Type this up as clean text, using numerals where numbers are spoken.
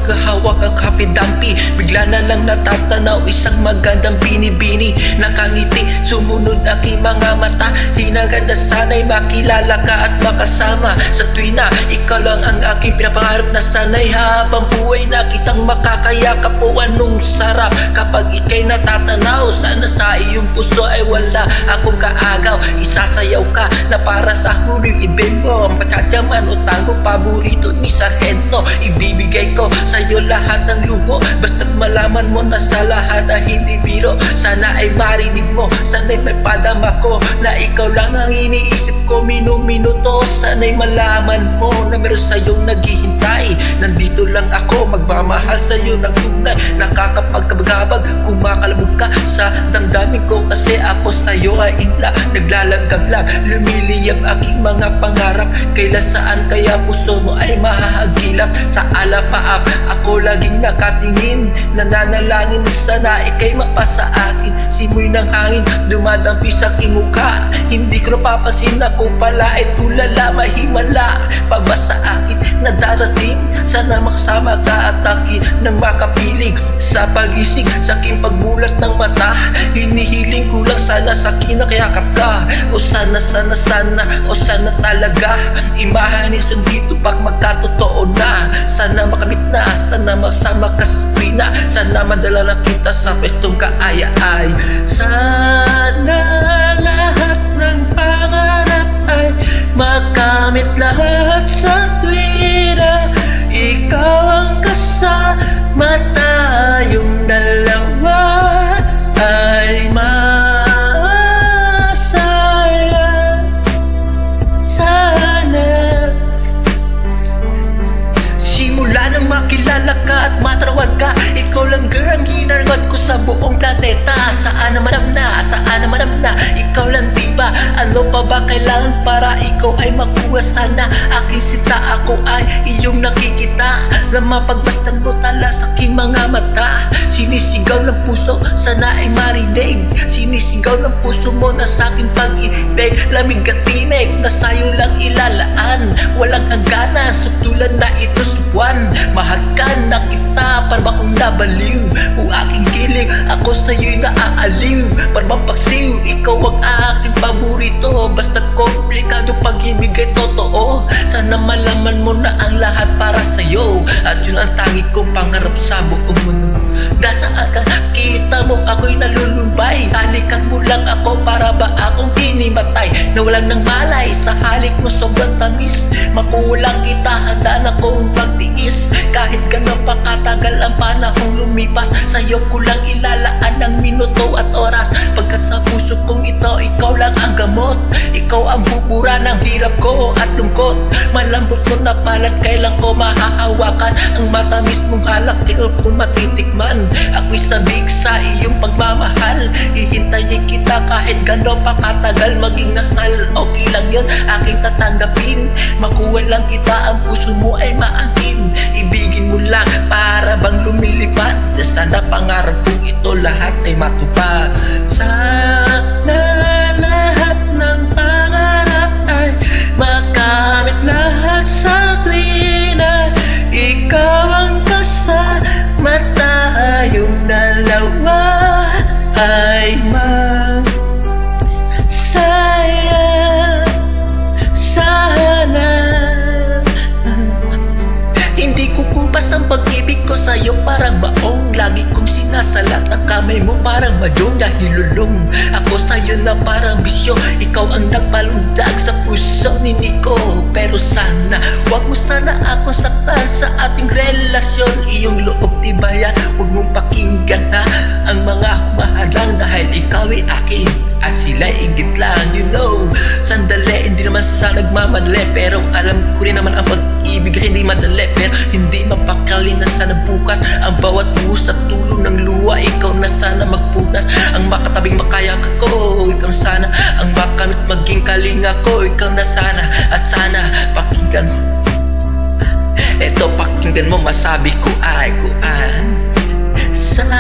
maghahawak ang kapidampi. Bigla na lang natatanaw isang magandang binibini. Nakangiti, sumunod aking mga mata. Hinaganda sana'y makilala ka at makasama. Sa tuwi na ikaw lang ang aking pinapangarap na sana'y habang buhay na kitang makakayakap. O anong sarap kapag ika'y natatanaw. Sana sa iyong puso ay wala akong kaagaw. Isasayaw ka na para sa huling event mo. Ang patsadyaman o tango paborito ni Sargento. Ibibigay ko sa'yo lahat ng luho, basta't malaman mo na sa lahat ay hindi biro. Sana ay marinig mo, sana'y may padama ko na ikaw lang ang iniisip ko minuto. Sana'y malaman mo na meron sa'yong naghihintay. Nandito lang ako, magmamahal sa'yo ng tunay. Nakakapagkabagabag, kumakalabog ka sa damdamin ko. Kasi ako sa'yo ay inla, naglalagab lang, lumiliyab aking mga pangarap. Kailan saan kaya puso mo ay mahahagilap. Sa alapaap, ako laging nakatingin, nananalangin na sana ika'y mapasa akin. Simoy ng hangin, dumadampi sa aking mukha. Hindi ko napapansin ako pala ay tulala, mahimala pa ba sa akin na darating? Sana makasama ka at akin nang makapiling sa pagising, sa aking pagbulat ng mata. Hinihiling ko lang sana sa akin nakayakap ka. O sana, o sana talaga imahanis yung dito pag magkatotoo na. Sana makamit na, sana masama ka sa na. Sana madala na kita sa pwestong kaaya-ay. Sana lahat ng pangarap ay makamit lahat sa tuwira. Ikaw ang kasama, tayong dalawa ay masaya. Sana simula nang makilala ka at matarawan ka, ikaw lang girl ang hinargot ko sa buong planeta. Saan naman na, ikaw lang diba? Ano pa ba kailangan para ikaw ay makuha? Sana aking sita, ako ay iyong nakikita, na mapagbastan mo tala sa aking mga mata. Sinisigaw ng puso, sana ay marinig. Sinisigaw ng puso mo na sa aking pag-ibig. Lamig at tinig na sa'yo lang ilalaan. Walang hangganan, sutulan na ito subuan. Mahagkan na kita, para akong nabaliw. O aking giling, ako sa'yo'y naaaliw. Para paksiw, ikaw ang aking paborito. Basta't komplikado pag-ibig ay totoo. Sana malaman mo na ang lahat para sa'yo. At yun ang tangi kong pangarap sa buong mundo. Nasaan ka? Kita mo ako'y nalulumbay. Halikan mo lang ako, para ba akong inimatay? Nawalan ng malay, sa halik mo sobrang tamis. Makulang kita, handa na kong magtiis. Kahit gano'n pa katagal ang panahong lumipas, sa'yo ko lang ilalaan ng minuto at oras. Pagkat sa puso kong ito, ikaw lang ang gamot. Ikaw ang bubura ng hirap ko at lungkot. Malambot mo na palat, kailan ko mahahawakan ang matamis mong halak, di ko matitikman. Ako'y sabik sa iyong pagmamahal. Hihintayin kita kahit gano'n pa katagal. Maging nakal, okay lang yun, aking tatanggapin. Makuha lang kita, ang puso mo ay maangkin. Ibigin mo lang, para bang lumilipad. Sana pangarap kong ito lahat ay matupad. Sana lahat ng pangarap ay makamit lahat sa tuwina. Ikaw ang kasama, tayong dalawa ay masaya. Sana hindi ko kupas ang pag-ibig ko sa'yo, parang baong lagi kong sinasalat ang kamay mo, parang madyong nahilulong. Ako sa'yo na parang bisyo, ikaw ang nagpalundag sa puso ni Nico. Pero sana, wag mo sana ako saktan sa ating relasyon. Iyong loob tibayan, wag mong pakinggan na ang mga humahalang, dahil ikaw ay akin at sila'y igit lang, you know. Sandali, hindi naman sa nagmamadali, pero alam ko rin naman ang pag-ibig ay hindi madali. Pero hindi mapakali na sana bukas ang bawat buhos at tulong ng luha. Ikaw na sana magpunas ang makatabing makayak ko. Ikaw na sana ang makamit maging kalinga ko. Ikaw na sana, at sana pakinggan mo. Eto pakinggan mo, masabi ko ay sana